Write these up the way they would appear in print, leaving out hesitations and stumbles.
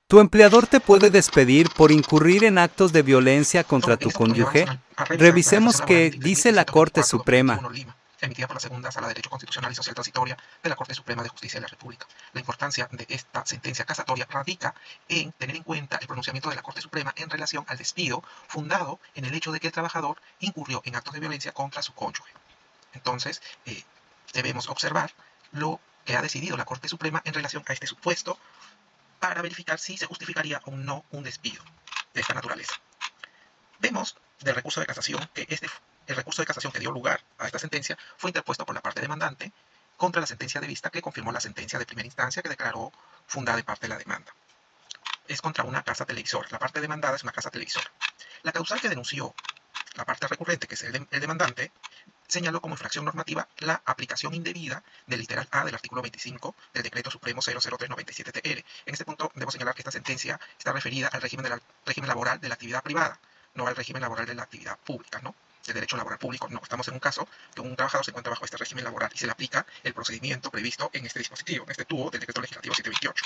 ¿Tu empleador te puede despedir por incurrir en actos de violencia contra tu cónyuge? A revisar la Revisemos resolución laboral qué dice la Corte Suprema. 23.324/2021 Lima, emitida por la Segunda Sala de Derecho Constitucional y Social Transitoria de la Corte Suprema de Justicia de la República. La importancia de esta sentencia casatoria radica en tener en cuenta el pronunciamiento de la Corte Suprema en relación al despido fundado en el hecho de que el trabajador incurrió en actos de violencia contra su cónyuge. Entonces, debemos observar lo que ha decidido la Corte Suprema en relación a este supuesto para verificar si se justificaría o no un despido de esta naturaleza. Vemos del recurso de casación que el recurso de casación que dio lugar a esta sentencia fue interpuesto por la parte demandante contra la sentencia de vista que confirmó la sentencia de primera instancia que declaró fundada en parte la demanda. Es contra una casa televisora. La parte demandada es una casa televisora. La causal que denunció la parte recurrente, que es el demandante, señaló como infracción normativa la aplicación indebida del literal A del artículo 25 del Decreto Supremo 00397-TR. En este punto debo señalar que esta sentencia está referida al régimen laboral de la actividad privada, no al régimen laboral de la actividad pública, ¿no? El derecho laboral público, no. Estamos en un caso que un trabajador se encuentra bajo este régimen laboral y se le aplica el procedimiento previsto en este dispositivo, en este tubo del Decreto Legislativo 728.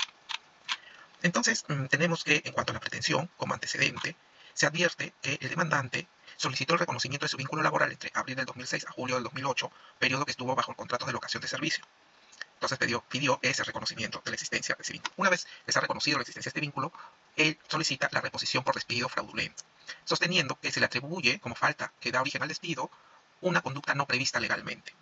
Entonces, tenemos que, en cuanto a la pretensión, como antecedente, se advierte que el demandante solicitó el reconocimiento de su vínculo laboral entre abril del 2006 a julio del 2008, periodo que estuvo bajo el contrato de locación de servicio. Entonces pidió ese reconocimiento de la existencia de ese vínculo. Una vez que se ha reconocido la existencia de este vínculo, él solicita la reposición por despido fraudulento, sosteniendo que se le atribuye como falta que da origen al despido una conducta no prevista legalmente.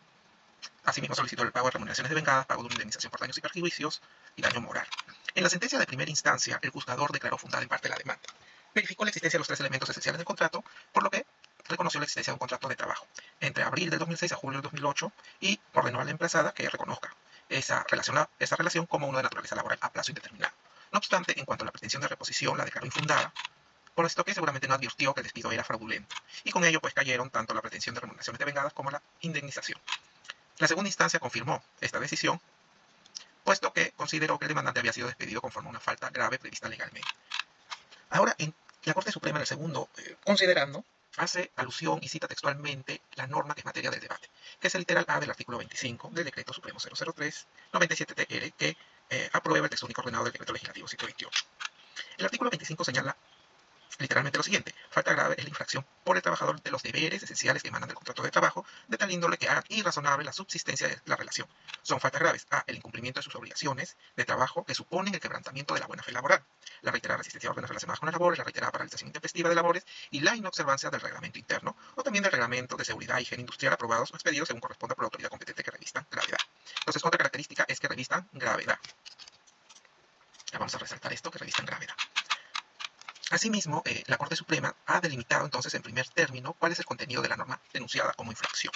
Asimismo, solicitó el pago de remuneraciones devengadas, pago de una indemnización por daños y perjuicios y daño moral. En la sentencia de primera instancia, el juzgador declaró fundada en parte la demanda. Verificó la existencia de los tres elementos esenciales del contrato, por lo que reconoció la existencia de un contrato de trabajo entre abril del 2006 a julio del 2008 y ordenó a la emplazada que reconozca esa relación como una de naturaleza laboral a plazo indeterminado. No obstante, en cuanto a la pretensión de reposición, la declaró infundada, por esto que seguramente no advirtió que el despido era fraudulento, y con ello pues cayeron tanto la pretensión de remuneraciones devengadas como la indemnización. La segunda instancia confirmó esta decisión, puesto que consideró que el demandante había sido despedido conforme a una falta grave prevista legalmente. Ahora, en la Corte Suprema, en el segundo considerando, hace alusión y cita textualmente la norma que es materia del debate, que es el literal A del artículo 25 del Decreto Supremo 003-97-TR, que aprueba el texto único ordenado del Decreto Legislativo 728. El artículo 25 señala literalmente lo siguiente: falta grave es la infracción por el trabajador de los deberes esenciales que emanan del contrato de trabajo, de tal índole que hagan irrazonable la subsistencia de la relación. Son faltas graves: A, el incumplimiento de sus obligaciones de trabajo que suponen el quebrantamiento de la buena fe laboral, la reiterada resistencia a órdenes relacionadas con las labores, la reiterada paralización intempestiva de labores y la inobservancia del reglamento interno o también del reglamento de seguridad y higiene industrial aprobados o expedidos según corresponda por la autoridad competente que revistan gravedad. Entonces, otra característica es que revistan gravedad. Vamos a resaltar esto, que revistan gravedad. Asimismo, la Corte Suprema ha delimitado entonces en primer término cuál es el contenido de la norma denunciada como infracción.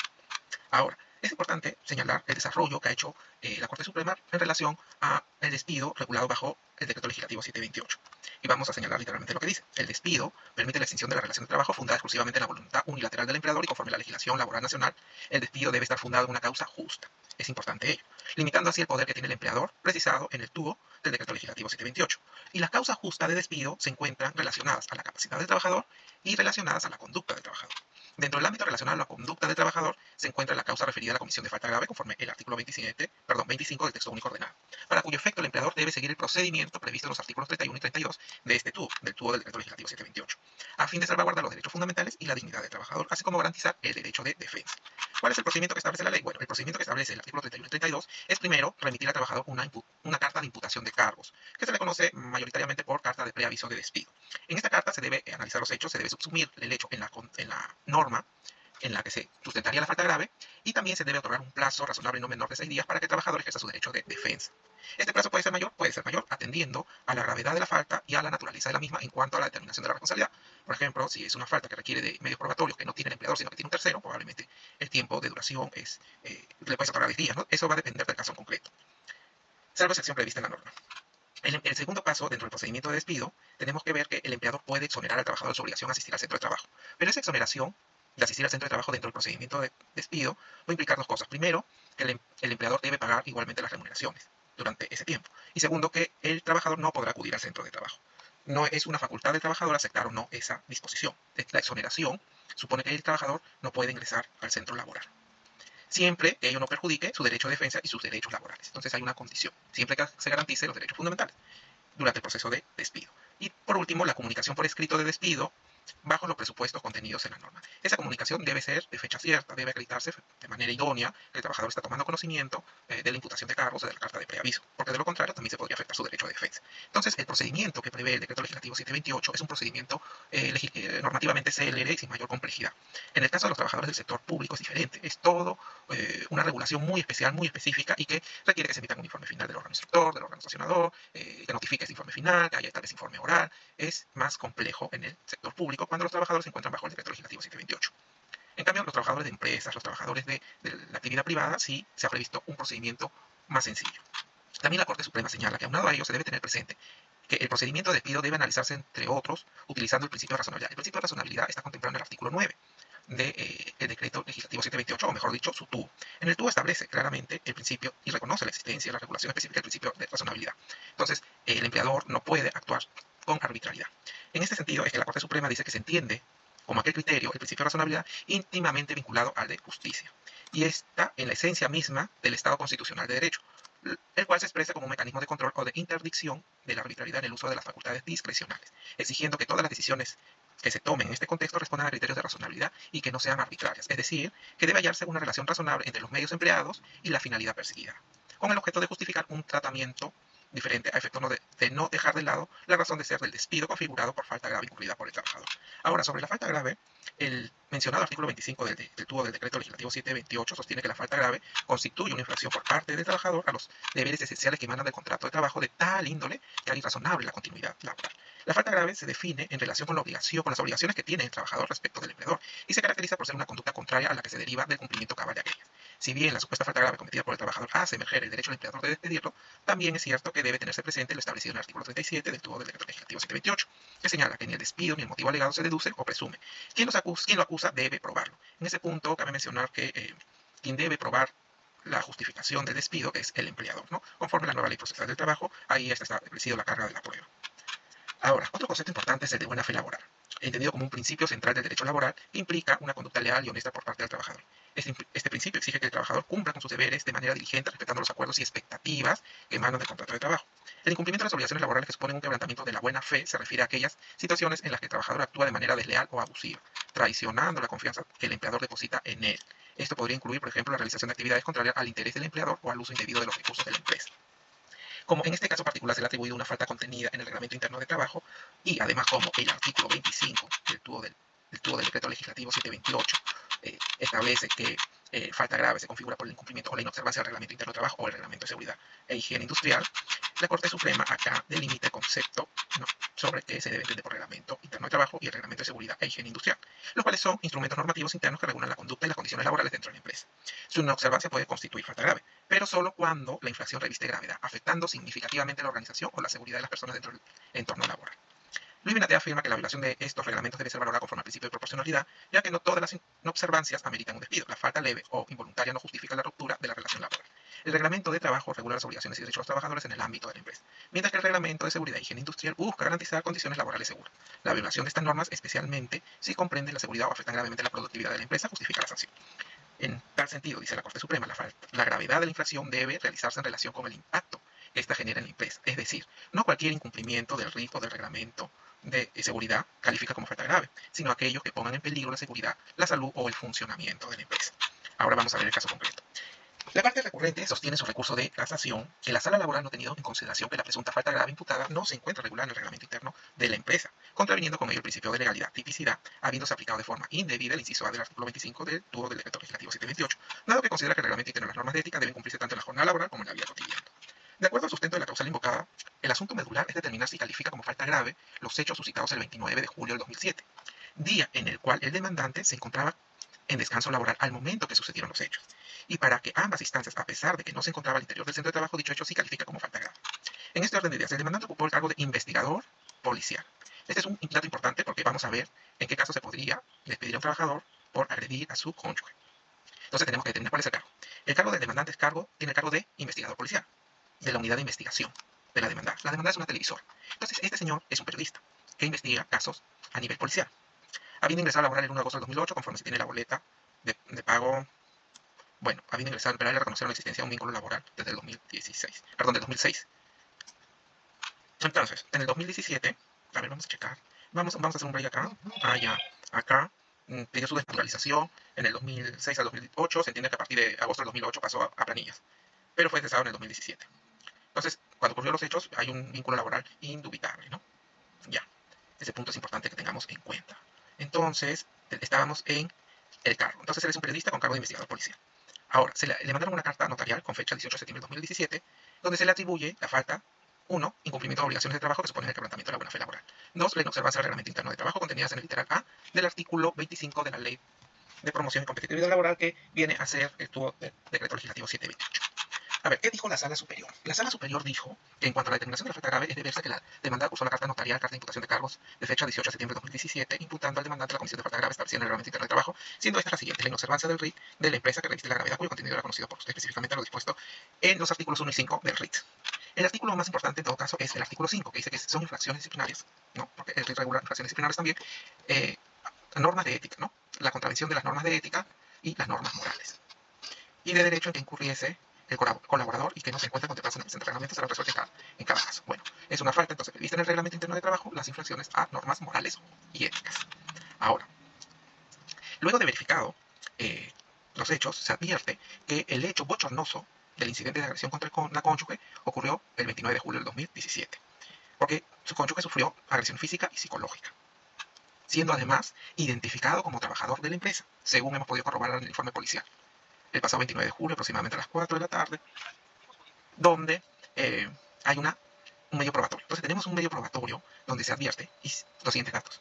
Ahora, es importante señalar el desarrollo que ha hecho la Corte Suprema en relación al despido regulado bajo el Decreto Legislativo 728. Y vamos a señalar literalmente lo que dice. El despido permite la extinción de la relación de trabajo fundada exclusivamente en la voluntad unilateral del empleador y conforme a la legislación laboral nacional, el despido debe estar fundado en una causa justa. Es importante ello, limitando así el poder que tiene el empleador, precisado en el tubo del Decreto Legislativo 728. Y las causas justas de despido se encuentran relacionadas a la capacidad del trabajador y relacionadas a la conducta del trabajador. Dentro del ámbito relacionado a la conducta del trabajador se encuentra la causa referida a la comisión de falta grave conforme el artículo 25 del texto único ordenado, para cuyo efecto el empleador debe seguir el procedimiento previsto en los artículos 31 y 32 de este tubo, del tubo del Decreto Legislativo 728, a fin de salvaguardar los derechos fundamentales y la dignidad del trabajador, así como garantizar el derecho de defensa. ¿Cuál es el procedimiento que establece la ley? Bueno, el procedimiento que establece el artículo 31 y 32 es primero remitir al trabajador una carta de imputación de cargos, que se le conoce mayoritariamente por carta de preaviso de despido. En esta carta se debe analizar los hechos, se debe subsumir el hecho en la norma en la que se sustentaría la falta grave y también se debe otorgar un plazo razonable no menor de 6 días para que el trabajador ejerza su derecho de defensa. Este plazo puede ser mayor atendiendo a la gravedad de la falta y a la naturaleza de la misma en cuanto a la determinación de la responsabilidad. Por ejemplo, si es una falta que requiere de medios probatorios que no tiene el empleador sino que tiene un tercero, probablemente el tiempo de duración le puede otorgar 10 días, ¿no? Eso va a depender del caso en concreto, salvo excepción prevista en la norma. En el segundo paso, dentro del procedimiento de despido, tenemos que ver que el empleador puede exonerar al trabajador de su obligación de asistir al centro de trabajo. Pero esa exoneración de asistir al centro de trabajo dentro del procedimiento de despido va a implicar dos cosas. Primero, que el empleador debe pagar igualmente las remuneraciones durante ese tiempo. Y segundo, que el trabajador no podrá acudir al centro de trabajo. No es una facultad del trabajador aceptar o no esa disposición. La exoneración supone que el trabajador no puede ingresar al centro laboral, siempre que ello no perjudique su derecho de defensa y sus derechos laborales. Entonces hay una condición, siempre que se garantice los derechos fundamentales. durante el proceso de despido. Y por último, la comunicación por escrito de despido bajo los presupuestos contenidos en la norma. Esa comunicación debe ser de fecha cierta, debe acreditarse de manera idónea que el trabajador está tomando conocimiento de la imputación de cargos o de la carta de preaviso, porque de lo contrario también se podría afectar su derecho de defensa. Entonces, el procedimiento que prevé el decreto legislativo 728 es un procedimiento normativamente célere y sin mayor complejidad. En el caso de los trabajadores del sector público es diferente, es todo una regulación muy especial, muy específica y que requiere que se emita un informe final del órgano instructor, del órgano sancionador, que notifique ese informe final, que haya tal vez informe oral. Es más complejo en el sector público cuando los trabajadores se encuentran bajo el decreto legislativo 728. En cambio, los trabajadores de empresas, los trabajadores de la actividad privada, sí se ha previsto un procedimiento más sencillo. También la Corte Suprema señala que aunado a ello se debe tener presente que el procedimiento de despido debe analizarse, entre otros, utilizando el principio de razonabilidad. El principio de razonabilidad está contemplado en el artículo 9 del decreto legislativo 728, o mejor dicho, su TUO. En el TUO establece claramente el principio y reconoce la existencia, la regulación específica del principio de razonabilidad. Entonces, el empleador no puede actuar con arbitrariedad. En este sentido, es que la Corte Suprema dice que se entiende como aquel criterio, el principio de razonabilidad, íntimamente vinculado al de justicia, y está en la esencia misma del Estado constitucional de derecho, el cual se expresa como un mecanismo de control o de interdicción de la arbitrariedad en el uso de las facultades discrecionales, exigiendo que todas las decisiones que se tomen en este contexto respondan a criterios de razonabilidad y que no sean arbitrarias, es decir, que debe hallarse una relación razonable entre los medios empleados y la finalidad perseguida, con el objeto de justificar un tratamiento diferente a efecto de no dejar de lado la razón de ser del despido configurado por falta grave incurrida por el trabajador. Ahora, sobre la falta grave, el mencionado artículo 25 del TUO del decreto legislativo 728 sostiene que la falta grave constituye una infracción por parte del trabajador a los deberes esenciales que emanan del contrato de trabajo de tal índole que haga irrazonable la continuidad laboral. La falta grave se define en relación con la obligación, con las obligaciones que tiene el trabajador respecto del empleador y se caracteriza por ser una conducta contraria a la que se deriva del cumplimiento cabal de aquellas. Si bien la supuesta falta grave cometida por el trabajador hace emerger el derecho del empleador de despedirlo, también es cierto que debe tenerse presente lo establecido en el artículo 37 del TUO del decreto legislativo 728, que señala que ni el despido ni el motivo alegado se deduce o presume. Quien lo acusa debe probarlo. En ese punto cabe mencionar que quien debe probar la justificación del despido es el empleador, ¿no? Conforme a la nueva ley procesal del trabajo, ahí está establecido la carga de la prueba. Ahora, otro concepto importante es el de buena fe laboral, entendido como un principio central del derecho laboral que implica una conducta leal y honesta por parte del trabajador. Este principio exige que el trabajador cumpla con sus deberes de manera diligente, respetando los acuerdos y expectativas que emanan del contrato de trabajo. El incumplimiento de las obligaciones laborales que suponen un quebrantamiento de la buena fe se refiere a aquellas situaciones en las que el trabajador actúa de manera desleal o abusiva, traicionando la confianza que el empleador deposita en él. Esto podría incluir, por ejemplo, la realización de actividades contrarias al interés del empleador o al uso indebido de los recursos de la empresa. Como en este caso particular se le ha atribuido una falta contenida en el reglamento interno de trabajo y además como el artículo 25 del TUO del decreto legislativo 728 establece que falta grave se configura por el incumplimiento o la inobservancia del reglamento interno de trabajo o el reglamento de seguridad e higiene industrial, la Corte Suprema acá delimita el concepto, ¿no?, sobre qué se debe entender por reglamento interno de trabajo y el reglamento de seguridad e higiene industrial, los cuales son instrumentos normativos internos que regulan la conducta y las condiciones laborales dentro de la empresa. Su inobservancia puede constituir falta grave, pero solo cuando la infracción reviste gravedad, afectando significativamente la organización o la seguridad de las personas dentro del entorno laboral. Luis Binatea afirma que la violación de estos reglamentos debe ser valorada conforme al principio de proporcionalidad, ya que no todas las inobservancias ameritan un despido. La falta leve o involuntaria no justifica la ruptura de la relación laboral. El reglamento de trabajo regula las obligaciones y derechos de los trabajadores en el ámbito de la empresa, mientras que el reglamento de seguridad y higiene industrial busca garantizar condiciones laborales seguras. La violación de estas normas, especialmente si comprende la seguridad o afecta gravemente la productividad de la empresa, justifica la sanción. En tal sentido, dice la Corte Suprema, la gravedad de la infracción debe realizarse en relación con el impacto que ésta genera en la empresa. Es decir, no cualquier incumplimiento del RIF o del reglamento de seguridad califica como falta grave, sino aquellos que pongan en peligro la seguridad, la salud o el funcionamiento de la empresa. Ahora vamos a ver el caso concreto. La parte recurrente sostiene en su recurso de casación que la sala laboral no ha tenido en consideración que la presunta falta grave imputada no se encuentra regulada en el reglamento interno de la empresa, contraviniendo con ello el principio de legalidad, tipicidad, habiéndose aplicado de forma indebida el inciso A del artículo 25 del TUO del decreto legislativo 728, dado que considera que el reglamento interno y las normas de ética deben cumplirse tanto en la jornada laboral como en la vida cotidiana. De acuerdo al sustento de la causal invocada, el asunto medular es determinar si califica como falta grave los hechos suscitados el 29 de julio del 2007, día en el cual el demandante se encontraba en descanso laboral al momento que sucedieron los hechos, y para que ambas instancias, a pesar de que no se encontraba al interior del centro de trabajo, dicho hecho sí califica como falta grave. En este orden de ideas, el demandante ocupó el cargo de investigador policial. Este es un dato importante porque vamos a ver en qué caso se podría despedir a un trabajador por agredir a su cónyuge. Entonces tenemos que determinar cuál es el cargo. El cargo del demandante tiene el cargo de investigador policial, de la unidad de investigación de la demanda. La demanda es una televisora. Entonces este señor es un periodista que investiga casos a nivel policial. Habiendo ingresado a laborar el 1 de agosto del 2008, conforme se tiene la boleta de pago, bueno, habiendo ingresado, pero le reconocieron la existencia de un vínculo laboral desde el 2016, perdón, del 2006. Entonces, en el 2017, a ver, vamos a checar. Vamos a hacer un break acá. Allá, acá. Pidió su desnaturalización. En el 2006 al 2008, se entiende que a partir de agosto del 2008 pasó a planillas. Pero fue cesado en el 2017. Entonces, cuando ocurrieron los hechos, hay un vínculo laboral indubitable, ¿no? Ya. Ese punto es importante que tengamos en cuenta. Entonces, estábamos en el cargo. Entonces, él es un periodista con cargo de investigador policial. Ahora, le mandaron una carta notarial con fecha 18 de septiembre de 2017, donde se le atribuye la falta: 1. Incumplimiento de obligaciones de trabajo que suponen el quebrantamiento de la buena fe laboral. 2. La inobservancia del reglamento interno de trabajo contenidas en el literal A del artículo 25 de la Ley de Promoción y Competitividad Laboral, que viene a ser el tubo del Decreto Legislativo 728. A ver, ¿qué dijo la Sala Superior? La Sala Superior dijo que en cuanto a la determinación de la falta grave, es de verse que la demandada cursó la carta notarial, carta de imputación de cargos de fecha 18 de septiembre de 2017, imputando al demandante la comisión de falta grave establecida en el reglamento interno de trabajo, siendo esta la siguiente: la inobservancia del RIT de la empresa que reviste la gravedad, cuyo contenido era conocido por usted, específicamente lo dispuesto en los artículos 1 y 5 del RIT. El artículo más importante en todo caso es el artículo 5, que dice que son infracciones disciplinarias, ¿no? Porque el RIT regula infracciones disciplinarias también, eh, normas de ética, ¿no? La contravención de las normas de ética y las normas morales. Y de derecho en que incurriese el colaborador y que no se encuentra contemplados en el presente reglamento será resuelto en cada caso. Bueno, es una falta entonces prevista en el reglamento interno de trabajo las infracciones a normas morales y éticas. Ahora, luego de verificado los hechos, se advierte que el hecho bochornoso del incidente de agresión contra la cónyuge ocurrió el 29 de julio del 2017, porque su cónyuge sufrió agresión física y psicológica, siendo además identificado como trabajador de la empresa, según hemos podido corroborar en el informe policial, el pasado 29 de julio, aproximadamente a las 4 de la tarde, donde hay un medio probatorio. Entonces tenemos un medio probatorio donde se advierte los siguientes datos: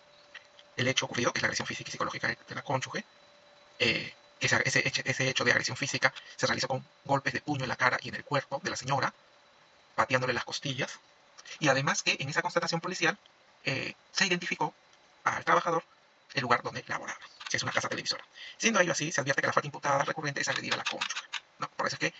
el hecho ocurrido, que es la agresión física y psicológica de la cónyuge. Ese hecho de agresión física se realizó con golpes de puño en la cara y en el cuerpo de la señora, pateándole las costillas. Y además que en esa constatación policial se identificó al trabajador el lugar donde laboraba, que es una casa televisora. Siendo ello así, se advierte que la falta imputada recurrente es agredir a la cónyuge, ¿no? Por eso es que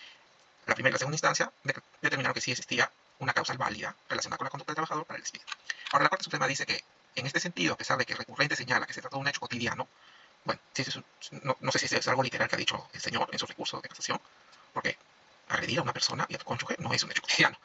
la primera y la segunda instancia determinaron que sí existía una causal válida relacionada con la conducta del trabajador para el despido. Ahora, la Corte Suprema dice que, en este sentido, a pesar de que recurrente señala que se trata de un hecho cotidiano, bueno, no sé si es algo literal que ha dicho el señor en su recurso de casación, porque agredir a una persona y a tu cónyuge no es un hecho cotidiano.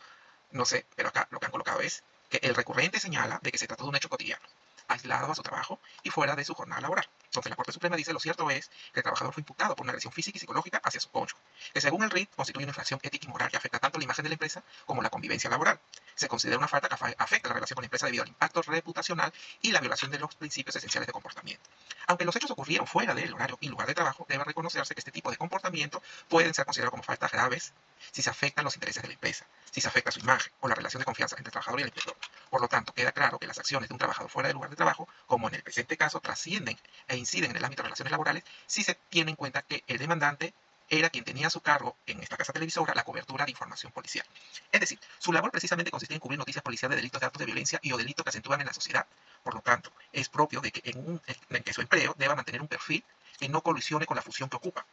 No sé, pero acá lo que han colocado es que el recurrente señala de que se trata de un hecho cotidiano, aislado a su trabajo y fuera de su jornada laboral. Entonces la Corte Suprema dice: lo cierto es que el trabajador fue imputado por una agresión física y psicológica hacia su cónyuge, que según el RIT constituye una infracción ética y moral que afecta tanto la imagen de la empresa como la convivencia laboral. Se considera una falta que afecta la relación con la empresa debido al impacto reputacional y la violación de los principios esenciales de comportamiento. Aunque los hechos ocurrieron fuera del horario y lugar de trabajo, debe reconocerse que este tipo de comportamiento pueden ser considerados como faltas graves si se afectan los intereses de la empresa, si se afecta su imagen o la relación de confianza entre el trabajador y el empleador. Por lo tanto, queda claro que las acciones de un trabajador fuera del lugar de trabajo, como en el presente caso, trascienden e inciden en el ámbito de relaciones laborales si se tiene en cuenta que el demandante era quien tenía a su cargo, en esta casa televisora, la cobertura de información policial. Es decir, su labor precisamente consistía en cubrir noticias policiales de delitos de actos de violencia y o delitos que acentúan en la sociedad. Por lo tanto, es propio de que en que su empleo deba mantener un perfil que no colisione con la función que ocupa.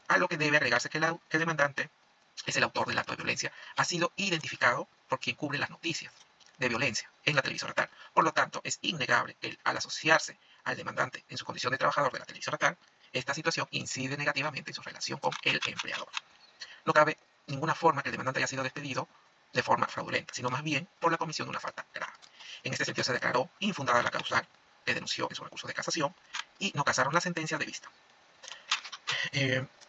A lo que debe agregarse que el demandante es el autor del acto de violencia, ha sido identificado por quien cubre las noticias de violencia en la televisora tal. Por lo tanto, es innegable que al asociarse al demandante en su condición de trabajador de la televisora tal, esta situación incide negativamente en su relación con el empleador. No cabe ninguna forma que el demandante haya sido despedido de forma fraudulenta, sino más bien por la comisión de una falta grave. En este sentido, se declaró infundada la causal que denunció en su recurso de casación y no casaron la sentencia de vista.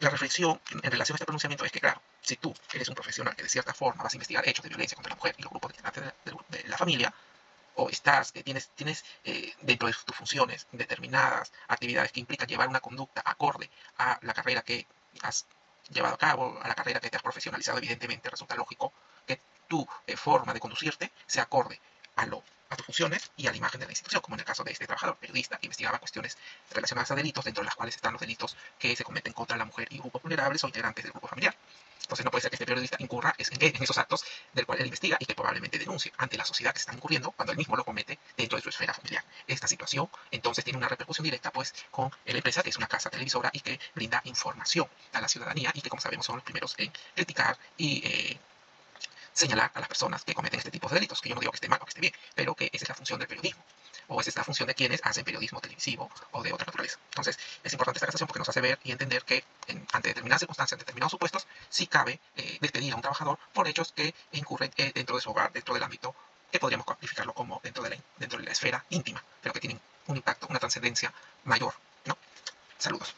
La reflexión en relación a este pronunciamiento es que, claro, si tú eres un profesional que de cierta forma vas a investigar hechos de violencia contra la mujer y los grupos de la familia, o tienes dentro de tus funciones determinadas actividades que implican llevar una conducta acorde a la carrera que has llevado a cabo, a la carrera que te has profesionalizado, evidentemente resulta lógico que tu forma de conducirte sea acorde a tus funciones y a la imagen de la institución, como en el caso de este trabajador periodista que investigaba cuestiones relacionadas a delitos, dentro de las cuales están los delitos que se cometen contra la mujer y grupos vulnerables o integrantes del grupo familiar. Entonces no puede ser que este periodista incurra en esos actos del cual él investiga y que probablemente denuncie ante la sociedad que se está incurriendo cuando él mismo lo comete dentro de su esfera familiar. Esta situación entonces tiene una repercusión directa pues con la empresa, que es una casa televisora y que brinda información a la ciudadanía y que, como sabemos, son los primeros en criticar y señalar a las personas que cometen este tipo de delitos, que yo no digo que esté mal o que esté bien, pero que esa es la función del periodismo, o esa es la función de quienes hacen periodismo televisivo o de otra naturaleza. Entonces, es importante esta casación porque nos hace ver y entender que ante determinadas circunstancias, en determinados supuestos, sí cabe despedir a un trabajador por hechos que incurren dentro de su hogar, dentro del ámbito que podríamos cuantificarlo como dentro de la esfera íntima, pero que tienen un impacto, una trascendencia mayor, ¿no? Saludos.